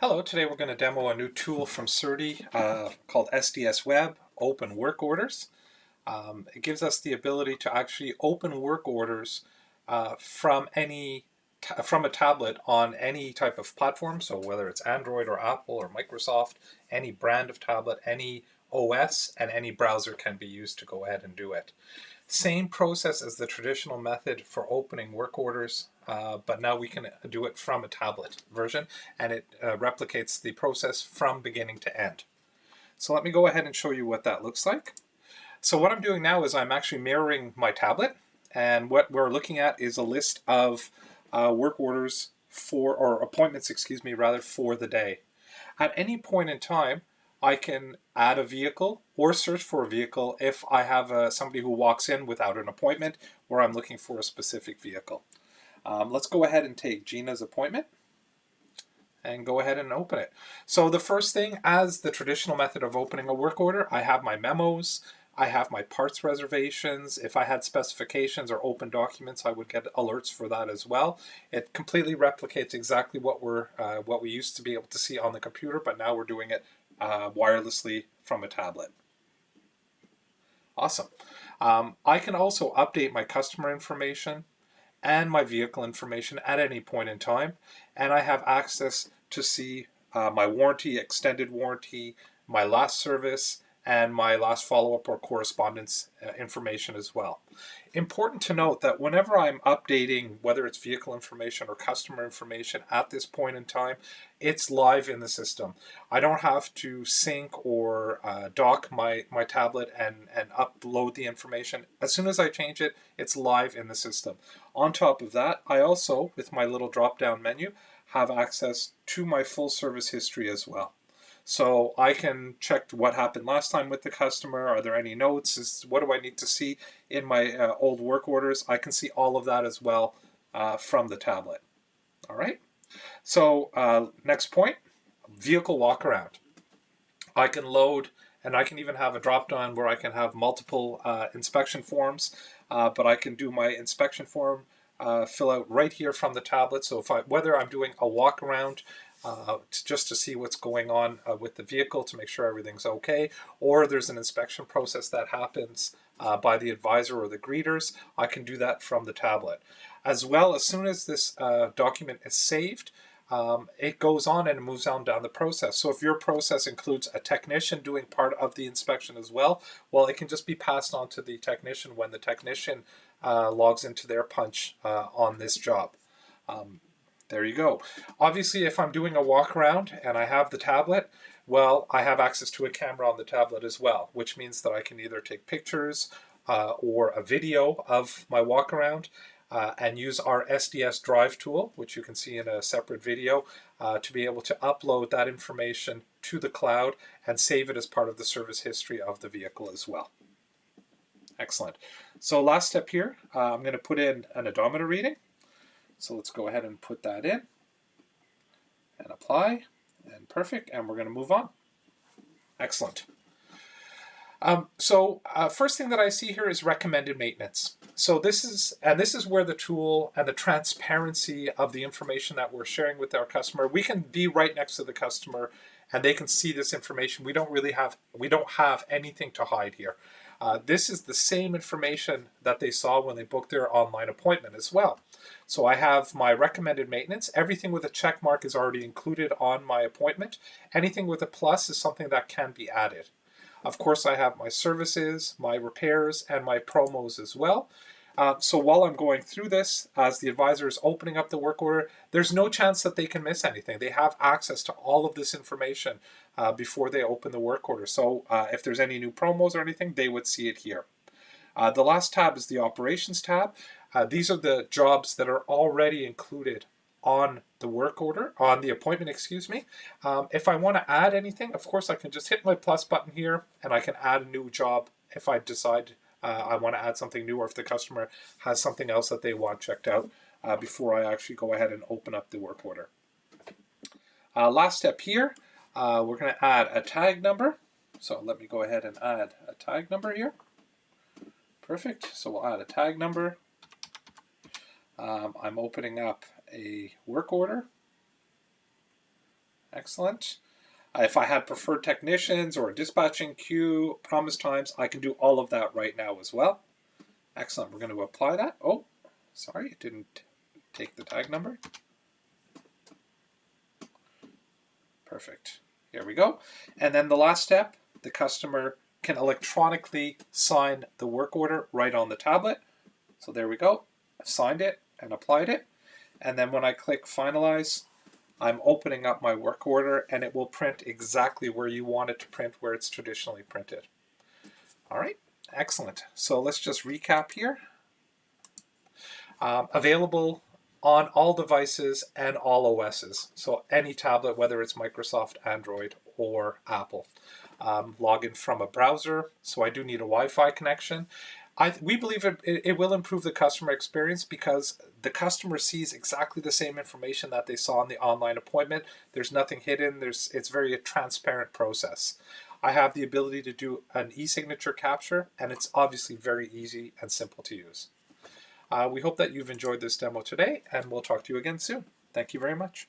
Hello, today we're going to demo a new tool from Certi called SDSWeb, Open Work Orders. It gives us the ability to actually open work orders from a tablet on any type of platform, so whether it's Android or Apple or Microsoft, any brand of tablet, any OS, and any browser can be used to go ahead and do it. Same process as the traditional method for opening work orders, but now we can do it from a tablet version, and it replicates the process from beginning to end. So let me go ahead and show you what that looks like. So what I'm doing now is I'm actually mirroring my tablet, and what we're looking at is a list of work orders or appointments, excuse me, rather, for the day. At any point in time, I can add a vehicle or search for a vehicle if I have somebody who walks in without an appointment or I'm looking for a specific vehicle. Let's go ahead and take Gina's appointment and go ahead and open it. So the first thing, as the traditional method of opening a work order, I have my memos, I have my parts reservations. If I had specifications or open documents, I would get alerts for that as well. It completely replicates exactly what we used to be able to see on the computer, but now we're doing it wirelessly from a tablet. Awesome. I can also update my customer information and my vehicle information at any point in time, and I have access to see my warranty, extended warranty, my last service, and my last follow-up or correspondence information as well. Important to note that whenever I'm updating, whether it's vehicle information or customer information at this point in time, it's live in the system. I don't have to sync or dock my tablet and upload the information. As soon as I change it, it's live in the system. On top of that, I also, with my little drop-down menu, have access to my full service history as well. So I can check what happened last time with the customer. Are there any notes? What do I need to see in my old work orders? I can see all of that as well from the tablet. All right. So next point, vehicle walk around. I can load, and I can even have a drop down where I can have multiple inspection forms, but I can do my inspection form fill out right here from the tablet. So whether I'm doing a walk around just to see what's going on with the vehicle to make sure everything's okay, or there's an inspection process that happens by the advisor or the greeters, I can do that from the tablet. As well, as soon as this document is saved, it goes on and it moves on down the process. So if your process includes a technician doing part of the inspection as well, well, it can just be passed on to the technician when the technician logs into their punch on this job. There you go. Obviously, if I'm doing a walk around and I have the tablet, well, I have access to a camera on the tablet as well, which means that I can either take pictures or a video of my walk around and use our SDS Drive tool, which you can see in a separate video, to be able to upload that information to the cloud and save it as part of the service history of the vehicle as well. Excellent. So last step here, I'm going to put in an odometer reading. So let's go ahead and put that in and apply, and perfect, and we're going to move on. Excellent. First thing that I see here is recommended maintenance. So this is where the tool and the transparency of the information that we're sharing with our customer, we can be right next to the customer and they can see this information. We don't have anything to hide here. This is the same information that they saw when they booked their online appointment as well. So I have my recommended maintenance. Everything with a check mark is already included on my appointment. Anything with a plus is something that can be added. Of course, I have my services, my repairs, and my promos as well. So while I'm going through this, as the advisor is opening up the work order, there's no chance that they can miss anything. They have access to all of this information before they open the work order. So if there's any new promos or anything, they would see it here. The last tab is the operations tab. These are the jobs that are already included on the work order, on the appointment, excuse me. If I want to add anything, of course, I can just hit my plus button here and I can add a new job if I decide I want to add something new, or if the customer has something else that they want checked out before I actually go ahead and open up the work order. Last step here, we're going to add a tag number. So let me go ahead and add a tag number here. Perfect. So we'll add a tag number. I'm opening up a work order. Excellent. If I had preferred technicians or a dispatching queue, promise times, I can do all of that right now as well. Excellent. We're going to apply that. Oh, sorry, it didn't take the tag number. Perfect. Here we go. And then the last step, the customer can electronically sign the work order right on the tablet. So there we go. I've signed it and applied it. And then when I click finalize, I'm opening up my work order and it will print exactly where you want it to print, where it's traditionally printed. All right, excellent. So let's just recap here. Available on all devices and all OSs. So any tablet, whether it's Microsoft, Android, or Apple. Log in from a browser, so I do need a Wi-Fi connection. We believe it will improve the customer experience because the customer sees exactly the same information that they saw in the online appointment. There's nothing hidden. It's very a transparent process. I have the ability to do an e-signature capture, and it's obviously very easy and simple to use. We hope that you've enjoyed this demo today, and we'll talk to you again soon. Thank you very much.